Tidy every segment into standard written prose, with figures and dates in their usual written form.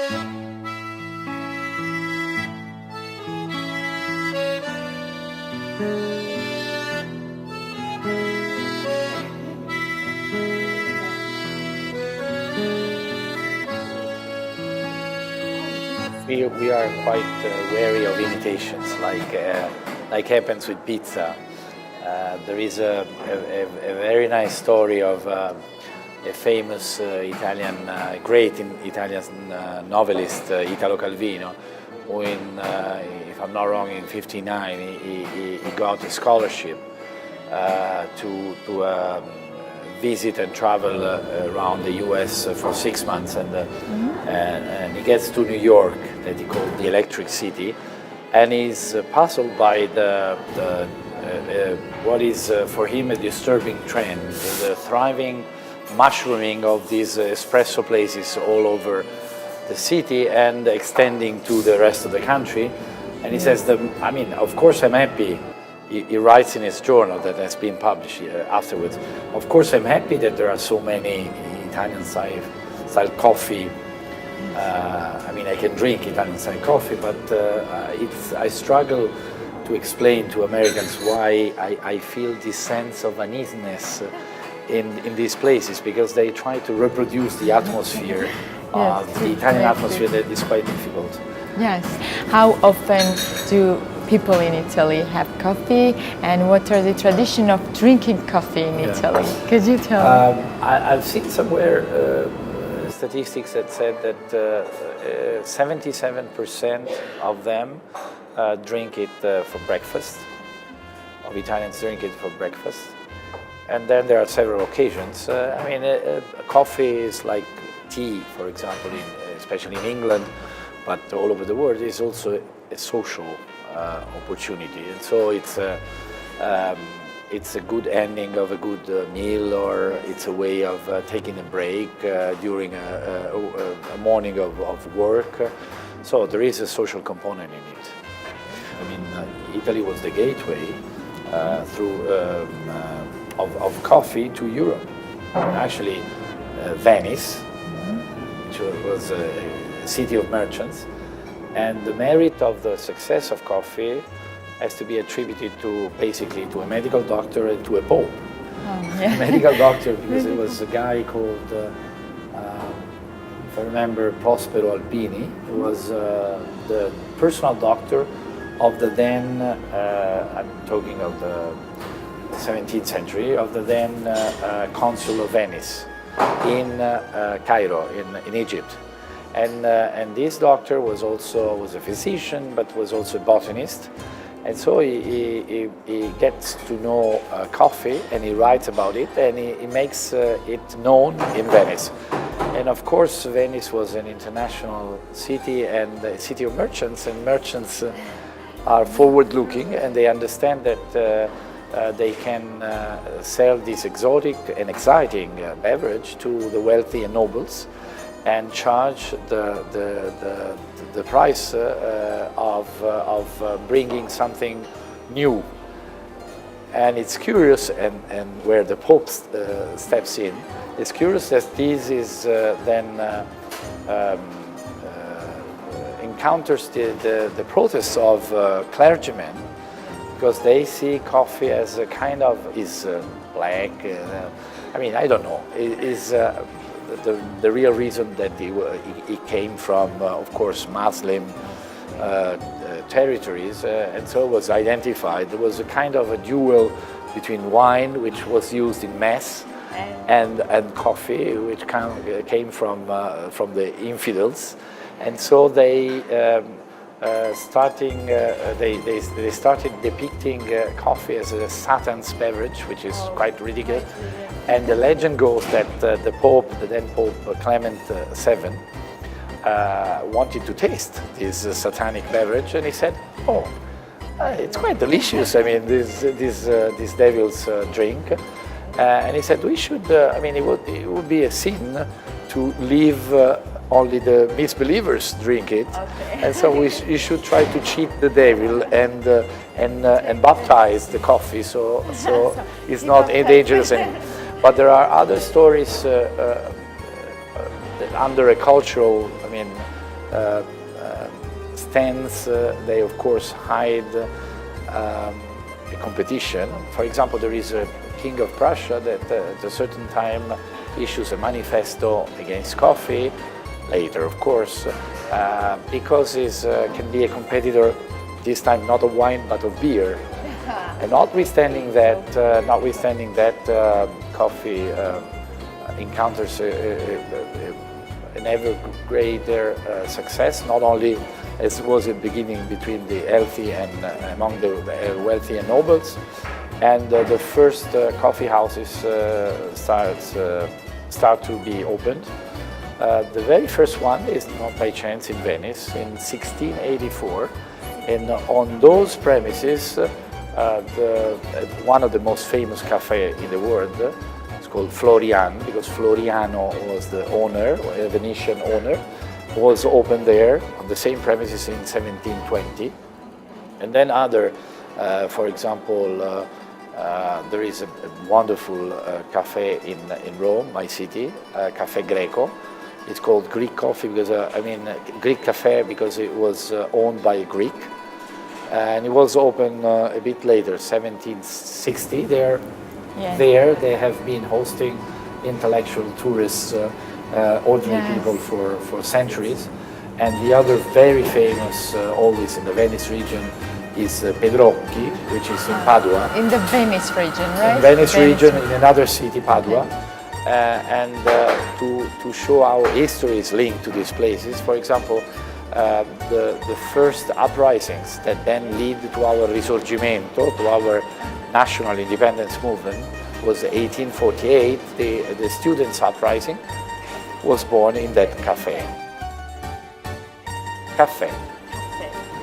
We are quite wary of imitations, like happens with pizza. There is a very nice story of a famous great Italian novelist, Italo Calvino, who, if I'm not wrong, in '59 he got a scholarship to visit and travel around the U.S. For 6 months, and he gets to New York, that he called the Electric City, and he's puzzled by what is for him a disturbing trend, the thriving mushrooming of these espresso places all over the city and extending to the rest of the country. And he says, of course I'm happy. He writes in his journal that has been published afterwards. Of course, I'm happy that there are so many Italian-style coffee. I can drink Italian-style coffee, but I struggle to explain to Americans why I feel this sense of uneasiness in these places, because they try to reproduce the atmosphere, the Italian atmosphere, that is quite difficult. Yes. How often do people in Italy have coffee, and what are the tradition of drinking coffee in Italy? Could you tell me? I've seen somewhere statistics that said that 77% of them drink it for breakfast. Of Italians drink it for breakfast. And then there are several occasions. Coffee is like tea, for example, especially in England, but all over the world, is also a social opportunity, and so it's a good ending of a good meal, or it's a way of taking a break during a morning of work. So there is a social component in it. Italy was the gateway of coffee to Europe. Actually, Venice, which was a city of merchants, and the merit of the success of coffee has to be attributed to basically a medical doctor and to a pope. A medical doctor, because it was a guy called, if I remember, Prospero Alpini, who was the personal doctor of the then, I'm talking of the 17th century, of the then consul of Venice in Cairo, in Egypt. And this doctor was a physician, but was also a botanist, and so he gets to know coffee, and he writes about it, and he makes it known in Venice. And of course, Venice was an international city and a city of merchants, and merchants are forward-looking, and they understand that they can sell this exotic and exciting beverage to the wealthy and nobles, and charge the price of bringing something new. And it's curious, and where the Pope steps in, it's curious that this is then encounters the protests of clergymen, because they see coffee as a kind of, is black, I don't know, the real reason that he came from, of course, Muslim territories, and so was identified. There was a kind of a duel between wine, which was used in mass, and coffee, which came from the infidels, and so they started depicting coffee as a Satan's beverage, which is quite ridiculous. And the legend goes that the Pope, the then Pope Clement VII, wanted to taste this satanic beverage, and he said, "Oh, it's quite delicious. This devil's drink." And he said, "We should. It would be a sin to leave only the misbelievers drink it, and so you should try to cheat the devil and baptize the coffee, so it's not dangerous." But there are other stories under a cultural, stands, they of course hide a competition. For example, there is a king of Prussia that at a certain time issues a manifesto against coffee, later of course, because it can be a competitor, this time not of wine but of beer. And notwithstanding that, coffee encounters an ever greater success, not only as was at the beginning between the healthy and among the wealthy and nobles, and the first coffee houses start to be opened. The very first one is not by chance in Venice in 1684, and on those premises one of the most famous café in the world, it's called Florian, because Floriano was the owner, a Venetian owner, was opened there on the same premises in 1720. And then other, for example, there is a wonderful cafe in Rome, my city, Caffè Greco. It's called Greek coffee because, Greek cafe because it was owned by a Greek. And it was open a bit later, 1760. There they have been hosting intellectual tourists, ordinary people for centuries. And the other very famous, always in the Venice region, is Pedrocchi, which is in Padua. In the Venice region, right? In Venice region, in another city, Padua. And to show how history is linked to these places, for example, the first uprisings that then lead to our Risorgimento, to our national independence movement, was 1848. The students' uprising was born in that cafe. Cafe.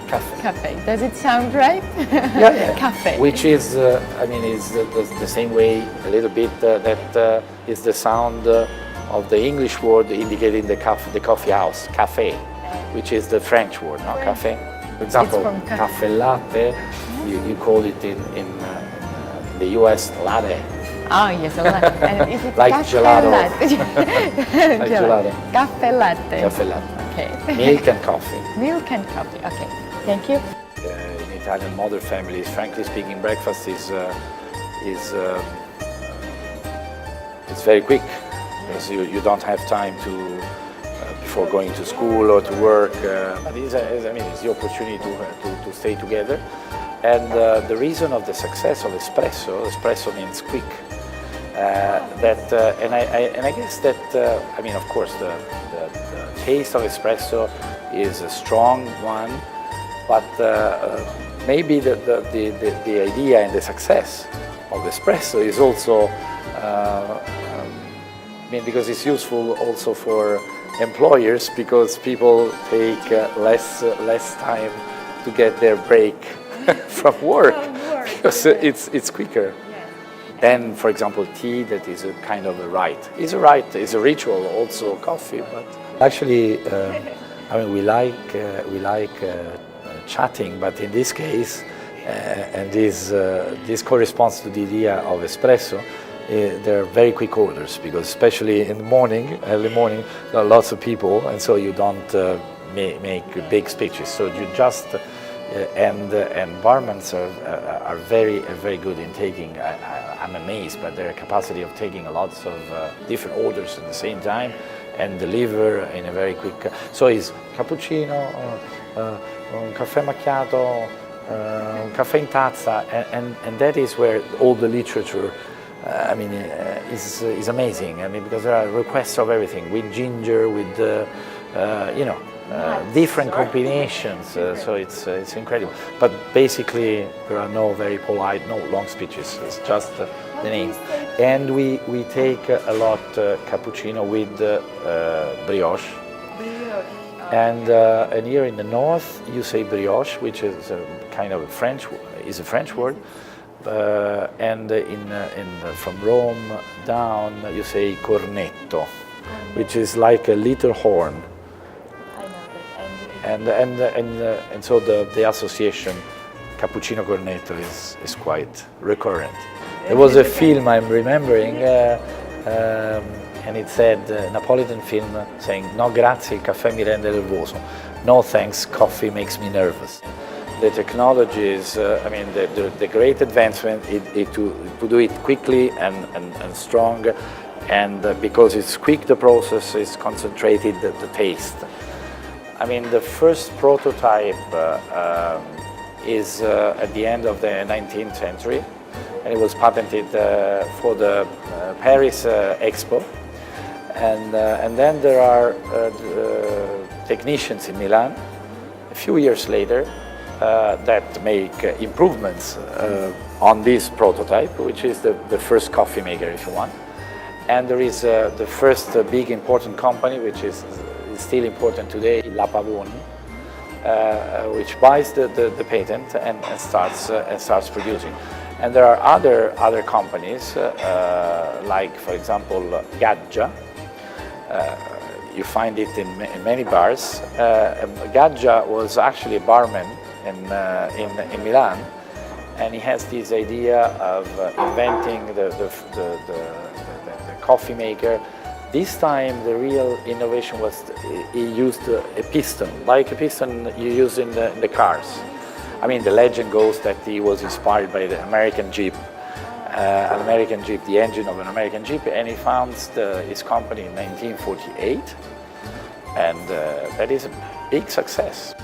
Cafe. Does it sound right? Yeah. Cafe. Which is, is the same way a little bit that is the sound of the English word indicating the coffee house, café, which is the French word, no? Café. For example, caffè latte, you call it in the US latte. Oh yes, a latte. And is it like gelato. Latte? Like gelato. Caffè latte. Caffè latte. Okay. Milk and coffee. Milk and coffee. Okay. Thank you. In Italian modern families, frankly speaking, breakfast is it's very quick because you don't have time to before going to school or to work. But it's the opportunity to stay together. And the reason of the success of espresso means quick. And I guess that of course the taste of espresso is a strong one, but maybe the idea and the success of espresso is also because it's useful also for employers, because people take less time to get their break from work because it's quicker. Then, for example, tea, that is a kind of a rite. It's a ritual. Also, coffee, but actually, we like chatting. But in this case, and this corresponds to the idea of espresso. There are very quick orders because, especially in the morning, early morning, there are lots of people, and so you don't make big speeches. So you just and barmen are very good in taking. I'm amazed by their capacity of taking lots of different orders at the same time and deliver in a very quick. So it's cappuccino, un caffè macchiato, un caffè in tazza, and that is where all the literature. Is amazing. Because there are requests of everything with ginger, with different combinations. So it's incredible. But basically, there are no very polite, no long speeches. It's just the name. And we take a lot cappuccino with brioche. And here in the north, you say brioche, which is a kind of a French word. And from Rome down, you say cornetto, which is like a little horn. I know that. And so the association cappuccino cornetto is quite recurrent. There was a film I'm remembering and it said, Napolitan film saying, no grazie, il caffè mi rende nervoso. No thanks, coffee makes me nervous. The technology is, the great advancement is to do it quickly and strong, and because it's quick, the process is concentrated, the taste. I mean, the first prototype is at the end of the 19th century, and it was patented for the Paris Expo. And then there are technicians in Milan, a few years later, that make improvements on this prototype, which is the first coffee maker, if you want. And there is the first big important company, which is still important today, La Pavoni, which buys the patent and starts producing. And there are other companies, like, for example, Gaggia. You find it in many bars. Gaggia was actually a barman in Milan, and he has this idea of inventing the coffee maker. This time the real innovation was he used a piston, like a piston you use in the cars. I mean, the legend goes that he was inspired by the American Jeep, the engine of an American Jeep, and he founds his company in 1948, and that is a big success.